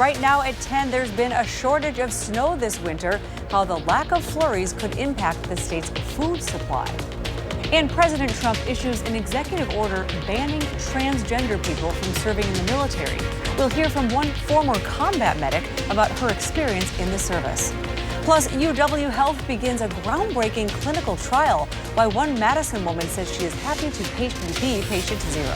Right now at 10, there's been a shortage of snow this winter, how the lack of flurries could impact the state's food supply. And President Trump issues an executive order banning transgender people from serving in the military. We'll hear from one former combat medic about her experience in the service. Plus, UW Health begins a groundbreaking clinical trial why one Madison woman says she is happy to be patient zero.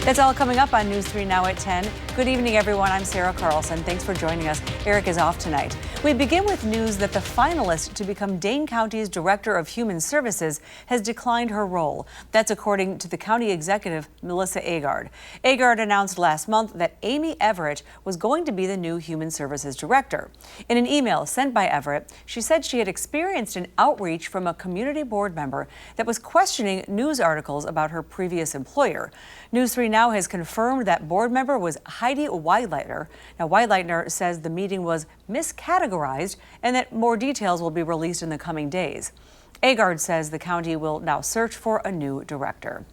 That's all coming up on News 3 Now at 10. Good evening, everyone. I'm Sarah Carlson. Thanks for joining us. Eric is off tonight. We begin with news that the finalist to become Dane County's Director of Human Services has declined her role. That's according to the county executive, Melissa Agard. Agard announced last month that Amy Everett was going to be the new Human Services Director. In an email sent by Everett, she said she had experienced an outreach from a community board member that was questioning news articles about her previous employer. News 3 Now has confirmed that board member was Heidi Weidleitner. Now, Weidleitner says the meeting was miscategorized and that more details will be released in the coming days. Agard says the county will now search for a new director.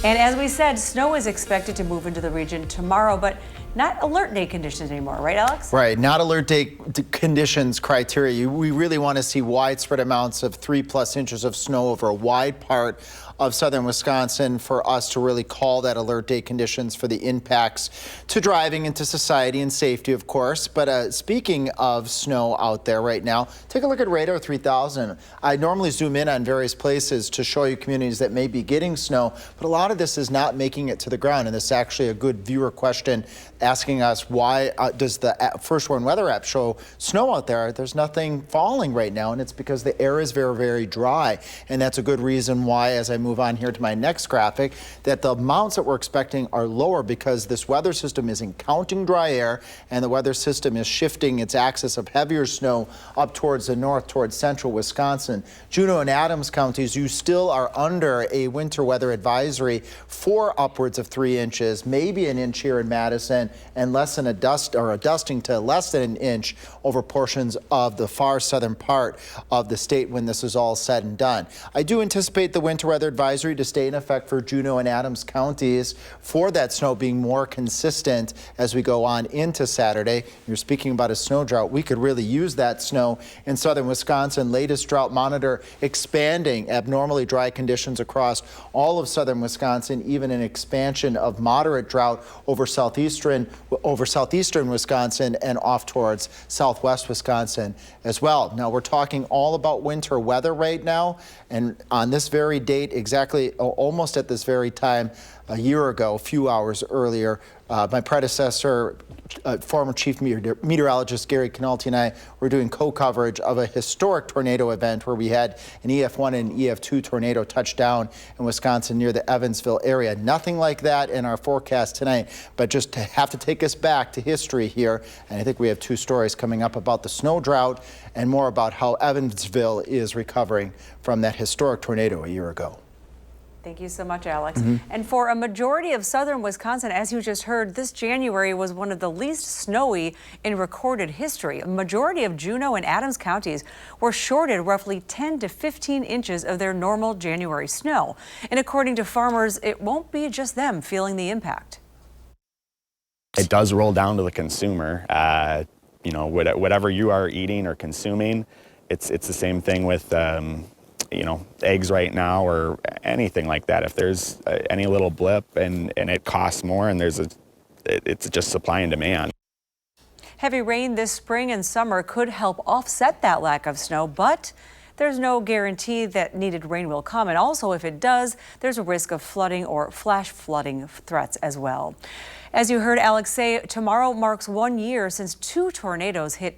And as we said, snow is expected to move into the region tomorrow, but not alert day conditions anymore, right, Alex? Right, not alert day conditions criteria. We really want to see widespread amounts of 3+ inches of snow over a wide part of southern Wisconsin for us to really call that alert day conditions for the impacts to driving and to society and safety, of course. But speaking of snow out there right now, take a look at Radar 3000. I normally zoom in on various places to show you communities that may be getting snow, but a lot of this is not making it to the ground. And this is actually a good viewer question asking us why does the First Warn Weather app show snow out there? There's nothing falling right now, and it's because the air is very, very dry. And that's a good reason why, as I move on here to my next graphic, that the amounts that we're expecting are lower because this weather system is encountering dry air and the weather system is shifting its axis of heavier snow up towards the north, towards central Wisconsin. Juneau and Adams counties, you still are under a winter weather advisory for upwards of 3 inches, maybe an inch here in Madison, and less than a dusting to less than an inch over portions of the far southern part of the state when this is all said and done. I do anticipate the winter weather advisory to stay in effect for Juneau and Adams counties for that snow being more consistent as we go on into Saturday. You're speaking about a snow drought. We could really use that snow in southern Wisconsin. Latest drought monitor expanding abnormally dry conditions across all of southern Wisconsin, even an expansion of moderate drought over southeastern Wisconsin and off towards southwest Wisconsin as well. Now we're talking all about winter weather right now, and on this very date, exactly almost at this very time a year ago, a few hours earlier, my predecessor, former chief meteorologist Gary Canalti, and I were doing co-coverage of a historic tornado event where we had an EF1 and EF2 tornado touch down in Wisconsin near the Evansville area. Nothing like that in our forecast tonight, but just to have to take us back to history here. And I think we have 2 stories coming up about the snow drought and more about how Evansville is recovering from that historic tornado a year ago. Thank you so much, Alex. And for a majority of southern Wisconsin, as you just heard, this January was one of the least snowy in recorded history. A majority of Juneau and Adams counties were shorted roughly 10 to 15 inches of their normal January snow. And according to farmers, it won't be just them feeling the impact. It does roll down to the consumer. You know, whatever you are eating or consuming, it's the same thing with you know, eggs right now or anything like that. If there's any little blip and it costs more and it's just supply and demand. Heavy rain this spring and summer could help offset that lack of snow, but there's no guarantee that needed rain will come. And also, if it does, there's a risk of flooding or flash flooding threats as well. As you heard Alex say, tomorrow marks 1 year since 2 tornadoes hit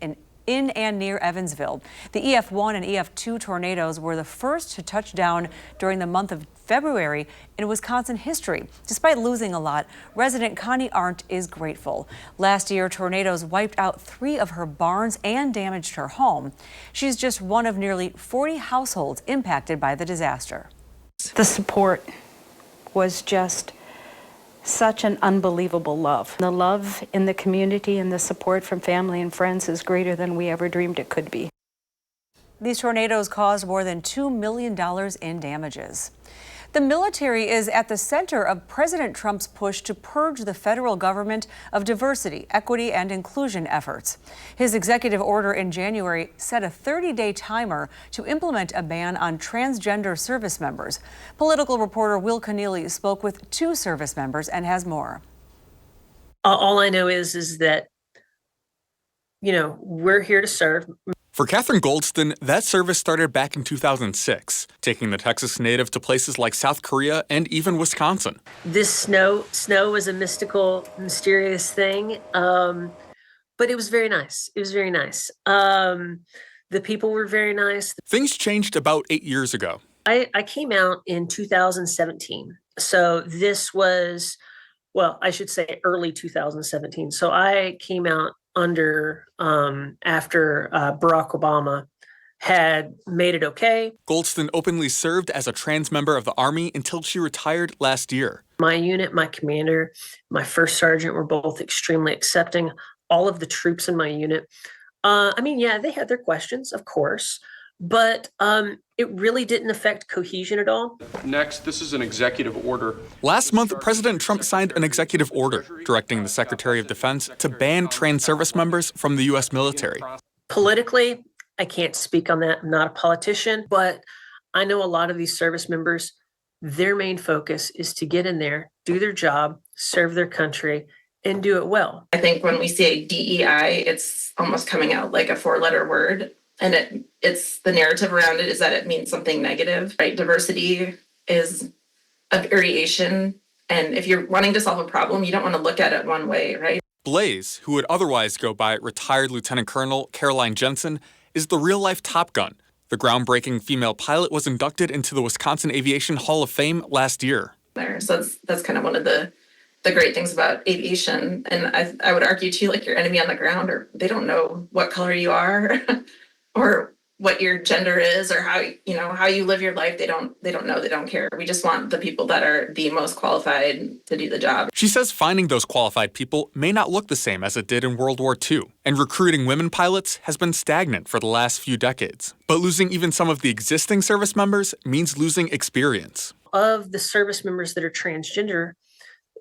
in and near Evansville. The EF1 and EF2 tornadoes were the first to touch down during the month of February in Wisconsin history. Despite losing a lot, resident Connie Arndt is grateful. Last year, tornadoes wiped out 3 of her barns and damaged her home. She's just one of nearly 40 households impacted by the disaster. The support was just such an unbelievable love. The love in the community and the support from family and friends is greater than we ever dreamed it could be. These tornadoes caused more than $2 million in damages. The military is at the center of President Trump's push to purge the federal government of diversity, equity, and inclusion efforts. His executive order in January set a 30-day timer to implement a ban on transgender service members. Political reporter Will Keneally spoke with 2 service members and has more. All I know is that, we're here to serve. For Catherine Goldston, that service started back in 2006, taking the Texas native to places like South Korea and even Wisconsin. This snow was a mystical, mysterious thing, but it was very nice. It was very nice. The people were very nice. Things changed about 8 years ago. I came out in 2017. So this was, I should say early 2017. So I came out after Barack Obama had made it okay. Goldston openly served as a trans member of the Army until she retired last year. My unit, my commander, my first sergeant were both extremely accepting. All of the troops in my unit. They had their questions, of course, but it really didn't affect cohesion at all. Next, this is an executive order. Last month, President Trump signed an executive order directing the Secretary of Defense to ban trans service members from the U.S. military. Politically, I can't speak on that. I'm not a politician, but I know a lot of these service members, their main focus is to get in there, do their job, serve their country, and do it well. I think when we say DEI, it's almost coming out like a 4-letter word. And it's the narrative around it is that it means something negative, right? Diversity is a variation. And if you're wanting to solve a problem, you don't want to look at it one way, right? Blaze, who would otherwise go by retired Lieutenant Colonel Caroline Jensen, is the real-life Top Gun. The groundbreaking female pilot was inducted into the Wisconsin Aviation Hall of Fame last year. So that's kind of one of the great things about aviation. And I would argue too, like your enemy on the ground, or they don't know what color you are. Or what your gender is, or how you live your life. They don't know, they don't care. We just want the people that are the most qualified to do the job. She says finding those qualified people may not look the same as it did in World War II, and recruiting women pilots has been stagnant for the last few decades. But losing even some of the existing service members means losing experience. Of the service members that are transgender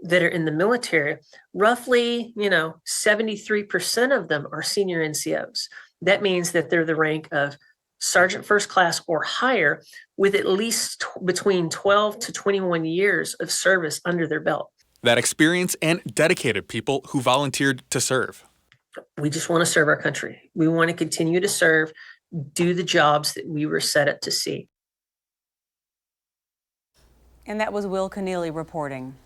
that are in the military, roughly, 73% of them are senior NCOs. That means that they're the rank of sergeant first class or higher with at least between 12 to 21 years of service under their belt. That experience and dedicated people who volunteered to serve. We just want to serve our country. We want to continue to serve, do the jobs that we were set up to see. And that was Will Keneally reporting.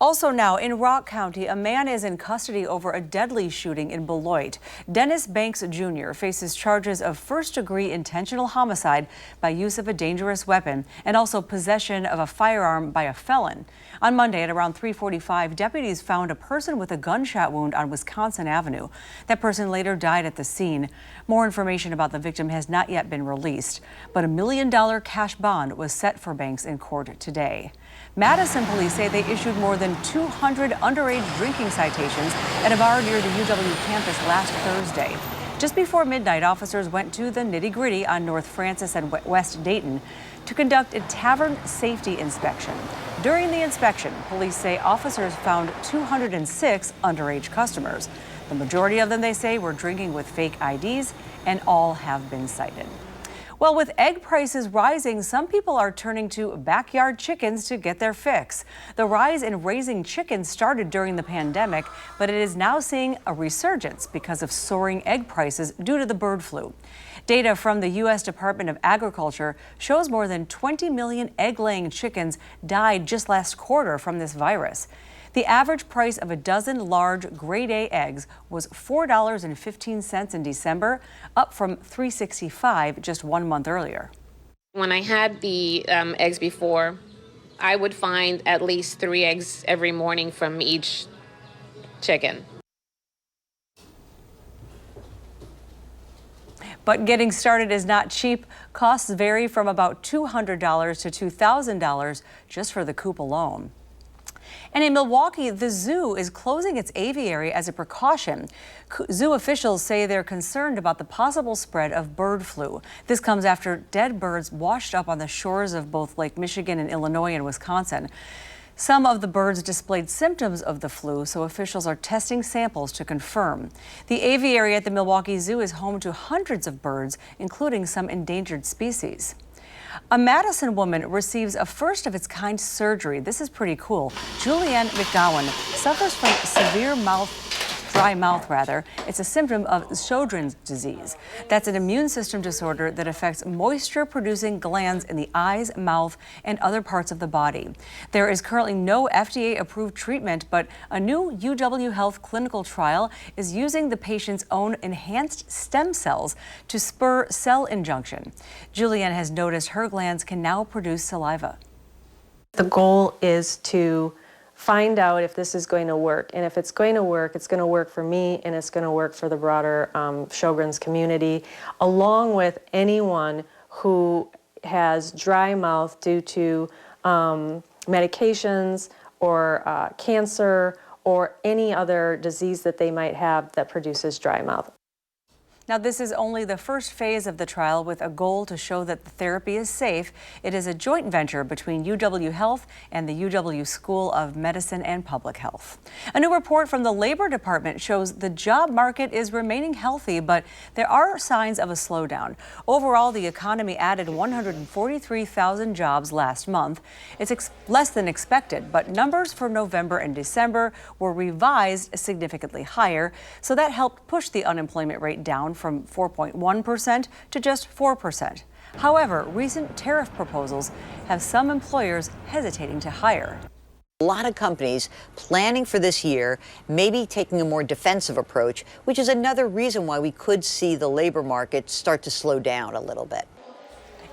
Also now, in Rock County, a man is in custody over a deadly shooting in Beloit. Dennis Banks Jr. faces charges of first-degree intentional homicide by use of a dangerous weapon and also possession of a firearm by a felon. On Monday at around 3:45, deputies found a person with a gunshot wound on Wisconsin Avenue. That person later died at the scene. More information about the victim has not yet been released, but $1 million cash bond was set for Banks in court today. Madison police say they issued more than 200 underage drinking citations at a bar near the UW campus last Thursday. Just before midnight, officers went to the nitty-gritty on North Francis and West Dayton to conduct a tavern safety inspection. During the inspection, police say officers found 206 underage customers. The majority of them, they say, were drinking with fake IDs, and all have been cited. Well, with egg prices rising, some people are turning to backyard chickens to get their fix. The rise in raising chickens started during the pandemic, but it is now seeing a resurgence because of soaring egg prices due to the bird flu. Data from the U.S. Department of Agriculture shows more than 20 million egg-laying chickens died just last quarter from this virus. The average price of a dozen large grade A eggs was $4.15 in December, up from $3.65 just 1 month earlier. When I had the eggs before, I would find at least 3 eggs every morning from each chicken. But getting started is not cheap. Costs vary from about $200 to $2,000 just for the coop alone. And in Milwaukee, the zoo is closing its aviary as a precaution. Zoo officials say they're concerned about the possible spread of bird flu. This comes after dead birds washed up on the shores of both Lake Michigan and Illinois and Wisconsin. Some of the birds displayed symptoms of the flu, so officials are testing samples to confirm. The aviary at the Milwaukee Zoo is home to hundreds of birds, including some endangered species. A Madison woman receives a first-of-its-kind surgery. This is pretty cool. Julianne McGowan suffers from severe dry mouth. It's a symptom of Sjogren's disease. That's an immune system disorder that affects moisture-producing glands in the eyes, mouth, and other parts of the body. There is currently no FDA-approved treatment, but a new UW Health clinical trial is using the patient's own enhanced stem cells to spur cell injunction. Julianne has noticed her glands can now produce saliva. The goal is to find out if this is going to work. And if it's going to work for me, and it's going to work for the broader Sjogren's community, along with anyone who has dry mouth due to medications or cancer or any other disease that they might have that produces dry mouth. Now, this is only the first phase of the trial with a goal to show that the therapy is safe. It is a joint venture between UW Health and the UW School of Medicine and Public Health. A new report from the Labor Department shows the job market is remaining healthy, but there are signs of a slowdown. Overall, the economy added 143,000 jobs last month. It's less than expected, but numbers for November and December were revised significantly higher, so that helped push the unemployment rate down from 4.1% to just 4%. However, recent tariff proposals have some employers hesitating to hire. A lot of companies planning for this year, maybe taking a more defensive approach, which is another reason why we could see the labor market start to slow down a little bit.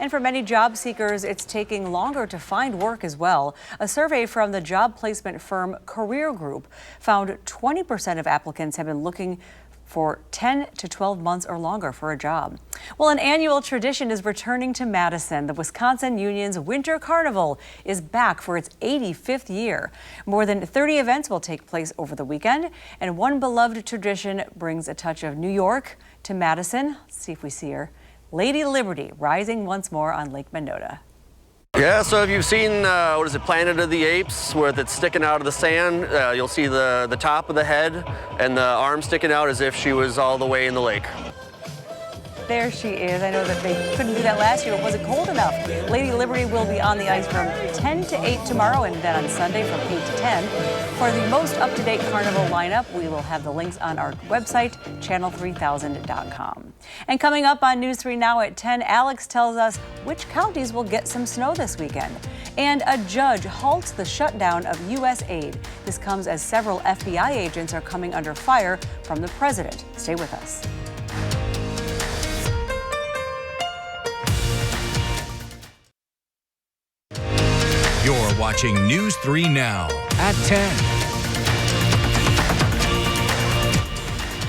And for many job seekers, it's taking longer to find work as well. A survey from the job placement firm Career Group found 20% of applicants have been looking for 10 to 12 months or longer for a job. Well, an annual tradition is returning to Madison. The Wisconsin Union's Winter Carnival is back for its 85th year. More than 30 events will take place over the weekend, and one beloved tradition brings a touch of New York to Madison. Let's see if we see her. Lady Liberty rising once more on Lake Mendota. Yeah, so if you've seen, Planet of the Apes, where it's sticking out of the sand, you'll see the top of the head and the arm sticking out as if she was all the way in the lake. There she is. I know that they couldn't do that last year. It wasn't cold enough. Lady Liberty will be on the ice from 10 to 8 tomorrow and then on Sunday from 8 to 10. For the most up-to-date carnival lineup, we will have the links on our website, channel3000.com. And coming up on News 3 Now at 10, Alex tells us which counties will get some snow this weekend. And a judge halts the shutdown of U.S. aid. This comes as several FBI agents are coming under fire from the president. Stay with us. You're watching News 3 Now at 10.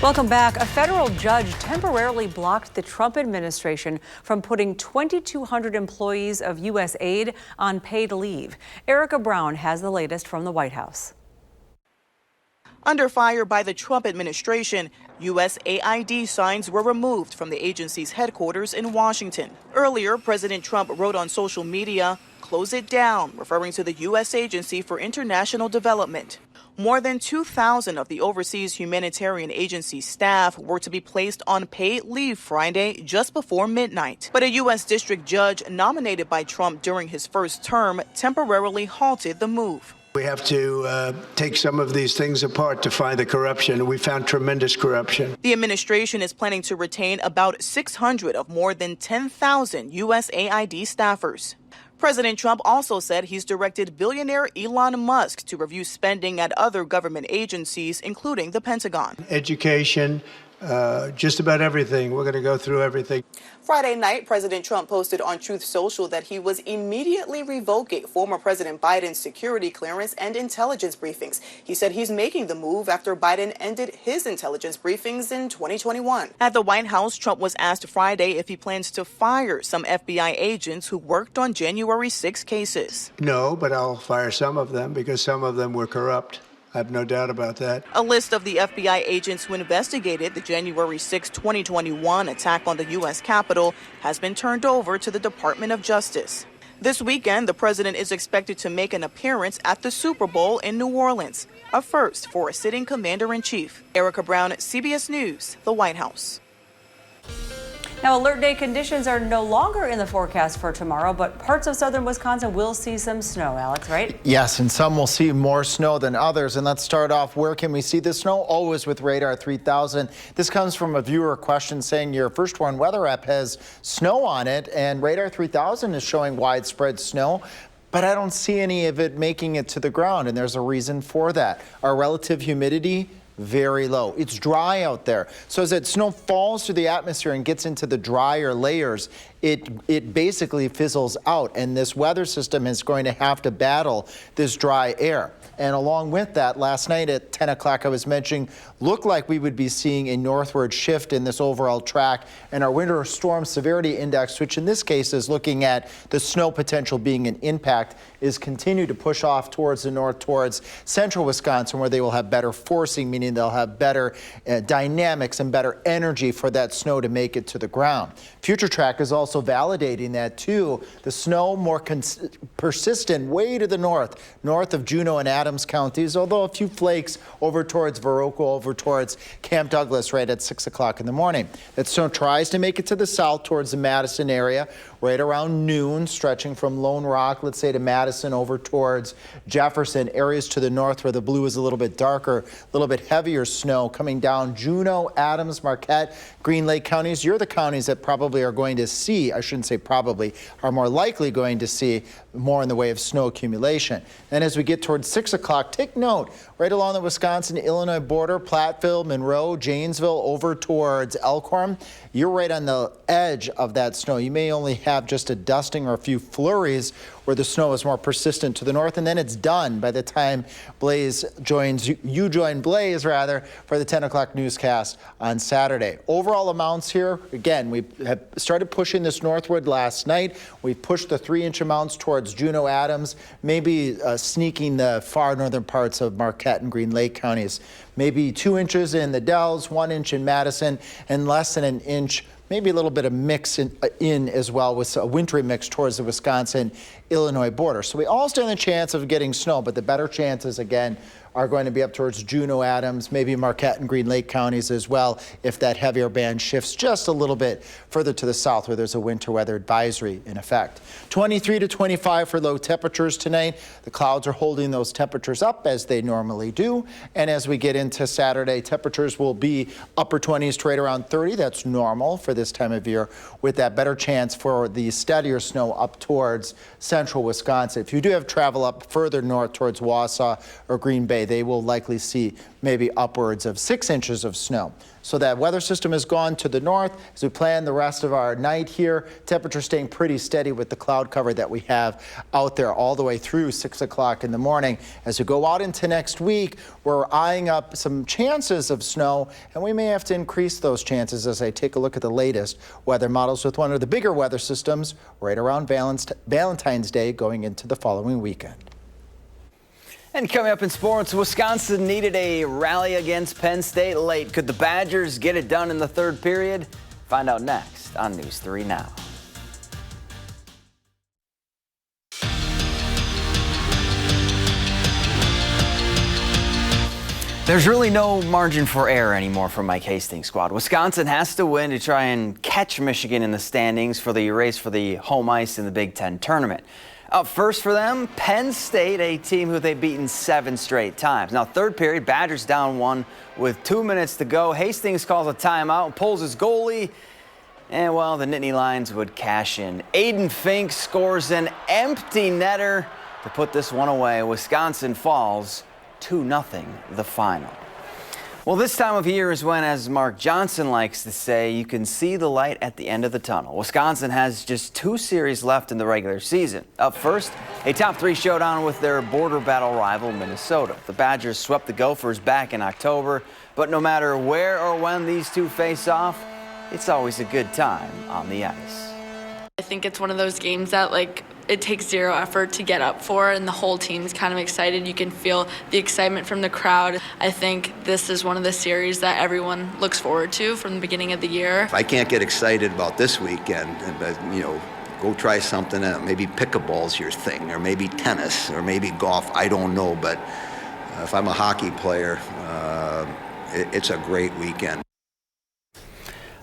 Welcome back. A federal judge temporarily blocked the Trump administration from putting 2,200 employees of U.S. aid on paid leave. Erica Brown has the latest from the White House. Under fire by the Trump administration, USAID signs were removed from the agency's headquarters in Washington. Earlier, President Trump wrote on social media, "Close it down," referring to the U.S. Agency for International Development. More than 2,000 of the overseas humanitarian agency staff were to be placed on paid leave Friday just before midnight. But a U.S. district judge nominated by Trump during his first term temporarily halted the move. We have to take some of these things apart to find the corruption. We found tremendous corruption. The administration is planning to retain about 600 of more than 10,000 USAID staffers. President Trump also said he's directed billionaire Elon Musk to review spending at other government agencies, including the Pentagon. Education, just about everything. We're going to go through everything. Friday night, President Trump posted on Truth Social that he was immediately revoking former President Biden's security clearance and intelligence briefings. He said he's making the move after Biden ended his intelligence briefings in 2021. At the White House, Trump was asked Friday if he plans to fire some FBI agents who worked on January 6 cases. No, but I'll fire some of them because some of them were corrupt. I have no doubt about that. A list of the FBI agents who investigated the January 6, 2021 attack on the U.S. Capitol has been turned over to the Department of Justice. This weekend, the president is expected to make an appearance at the Super Bowl in New Orleans, a first for a sitting commander-in-chief. Erica Brown, CBS News, the White House. Now, alert day conditions are no longer in the forecast for tomorrow, but parts of southern Wisconsin will see some snow, Alex, right? Yes, and some will see more snow than others. And let's start off, where can we see the snow? Always with Radar 3000. This comes from a viewer question saying your First Warn weather app has snow on it, and Radar 3000 is showing widespread snow. But I don't see any of it making it to the ground, and there's a reason for that. Our relative humidity, very low. It's dry out there. So as that snow falls through the atmosphere and gets into the drier layers, it basically fizzles out, and this weather system is going to have to battle this dry air. And along with that, last night at 10 o'clock, I was mentioning, looked like we would be seeing a northward shift in this overall track. And our winter storm severity index, which in this case is looking at the snow potential being an impact, is continued to push off towards the north, towards central Wisconsin, where they will have better forcing, meaning they'll have better dynamics and better energy for that snow to make it to the ground. Future Track is also validating that too. The snow more persistent way to the north of Juneau and Adams counties, although a few flakes over towards Viroqua, over towards Camp Douglas right at 6 o'clock in the morning. That snow tries to make it to the south towards the Madison area right around noon, stretching from Lone Rock, let's say, to Madison over towards Jefferson, areas to the north where the blue is a little bit darker, a little bit heavier snow coming down Juneau, Adams, Marquette, Green Lake counties. You're the counties that probably are going to see, I shouldn't say probably, are more likely going to see more in the way of snow accumulation. And as we get towards 6 o'clock, take note, right along the Wisconsin-Illinois border, Platteville, Monroe, Janesville, over towards Elkhorn, you're right on the edge of that snow. You may only have just a dusting or a few flurries where the snow is more persistent to the north, and then it's done by the time Blaze joins, you join Blaze rather, for the 10 o'clock newscast on Saturday. Overall amounts here, again, we have started pushing this northward last night. We pushed the 3-inch amounts towards Juneau, Adams, maybe sneaking the far northern parts of Marquette and Green Lake counties. Maybe 2 inches in the Dells, 1 inch in Madison, and less than an inch, maybe a little bit of mix in as well, with a wintry mix towards the Wisconsin-Illinois border. So we all stand a chance of getting snow, but the better chances, again, are going to be up towards Juneau, Adams, maybe Marquette and Green Lake counties as well, if that heavier band shifts just a little bit further to the south where there's a winter weather advisory in effect. 23 to 25 for low temperatures tonight. The clouds are holding those temperatures up as they normally do. And as we get into Saturday, temperatures will be upper 20s to right around 30. That's normal for this time of year, with that better chance for the steadier snow up towards central Wisconsin. If you do have travel up further north towards Wausau or Green Bay, they will likely see maybe upwards of 6 inches of snow. So that weather system has gone to the north. As we plan the rest of our night here, temperature staying pretty steady with the cloud cover that we have out there all the way through 6 o'clock in the morning. As we go out into next week, we're eyeing up some chances of snow, and we may have to increase those chances as I take a look at the latest weather models with one of the bigger weather systems right around Valentine's Day going into the following weekend. And coming up in sports, Wisconsin needed a rally against Penn State late. Could the Badgers get it done in the third period? Find out next on News 3 Now. There's really no margin for error anymore for Mike Hastings' squad. Wisconsin has to win to try and catch Michigan in the standings for the race for the home ice in the Big Ten tournament. Up first for them, Penn State, a team who they've beaten 7 straight times. Now, third period, Badgers down 1 with 2 minutes to go. Hastings calls a timeout and pulls his goalie. And, well, the Nittany Lions would cash in. Aiden Fink scores an empty netter to put this one away. Wisconsin falls 2-0 the final. Well, this time of year is when, as Mark Johnson likes to say, you can see the light at the end of the tunnel. Wisconsin has just 2 series left in the regular season. Up first, a top 3 showdown with their border battle rival, Minnesota. The Badgers swept the Gophers back in October, but no matter where or when these two face off, it's always a good time on the ice. I think it's one of those games that it takes zero effort to get up for, and the whole team's kind of excited. You can feel the excitement from the crowd. I think this is one of the series that everyone looks forward to from the beginning of the year. If I can't get excited about this weekend, go try something, maybe pickleball's your thing, or maybe tennis, or maybe golf, I don't know, but if I'm a hockey player, it's a great weekend.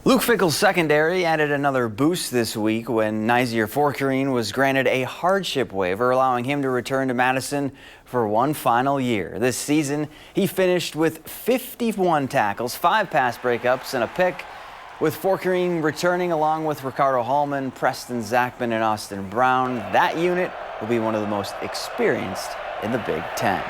Luke Fickell's secondary added another boost this week when Nysier Forkerine was granted a hardship waiver, allowing him to return to Madison for one final year. This season, he finished with 51 tackles, 5 pass breakups, and a pick, with Forkerine returning along with Ricardo Hallman, Preston Zachman, and Austin Brown. That unit will be one of the most experienced in the Big Ten.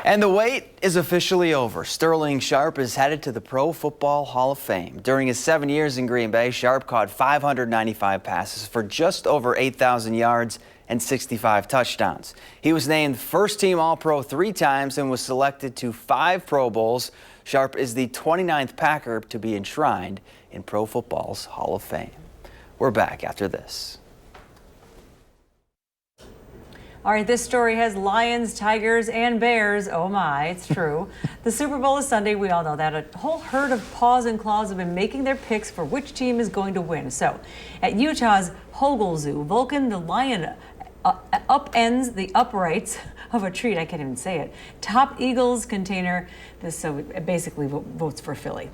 And the wait is officially over. Sterling Sharp is headed to the Pro Football Hall of Fame. During his 7 years in Green Bay, Sharp caught 595 passes for just over 8,000 yards and 65 touchdowns. He was named first-team All-Pro 3 times and was selected to 5 Pro Bowls. Sharp is the 29th Packer to be enshrined in Pro Football's Hall of Fame. We're back after this. All right, this story has lions, tigers, and bears. Oh my, it's true. The Super Bowl is Sunday, we all know that. A whole herd of paws and claws have been making their picks for which team is going to win. So, at Utah's Hogle Zoo, Vulcan the lion upends the uprights of a treat, I can't even say it, top Eagles container. So it basically votes for Philly.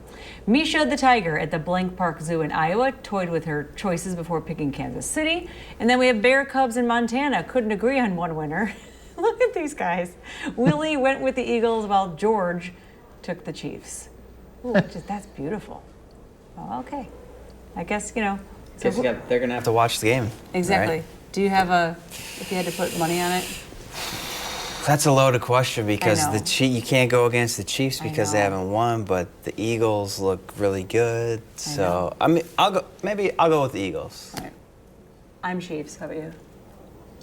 Misha the tiger at the Blank Park Zoo in Iowa toyed with her choices before picking Kansas City. And then we have Bear Cubs in Montana. Couldn't agree on one winner. Look at these guys. Willie went with the Eagles while George took the Chiefs. Ooh, that's beautiful. Oh, okay. I guess, they're going to have to watch the game. Exactly. Right? Do you have if you had to put money on it? That's a loaded question because you can't go against the Chiefs because they haven't won, but the Eagles look really good. So I'll go with the Eagles. All right. I'm Chiefs. How about you?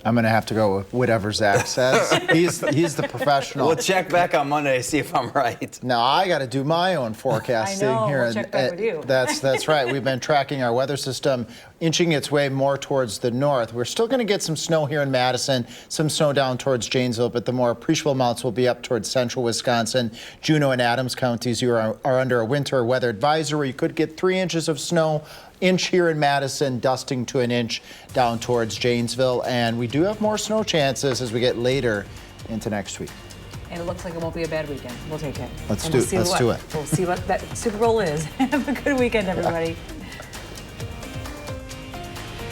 I'm going to have to go with whatever Zach says. He's the professional. We'll check back on Monday to see if I'm right. No, I got to do my own forecasting here. We'll check back with you. That's right. We've been tracking our weather system inching its way more towards the north. We're still going to get some snow here in Madison, some snow down towards Janesville, but the more appreciable amounts will be up towards central Wisconsin. Juneau and Adams counties, you are under a winter weather advisory. You could get 3 inches of snow. Inch here in Madison, dusting to an inch down towards Janesville. And we do have more snow chances as we get later into next week. And it looks like it won't be a bad weekend. We'll take it. Let's do it. We'll see what that Super Bowl is. Have a good weekend, everybody.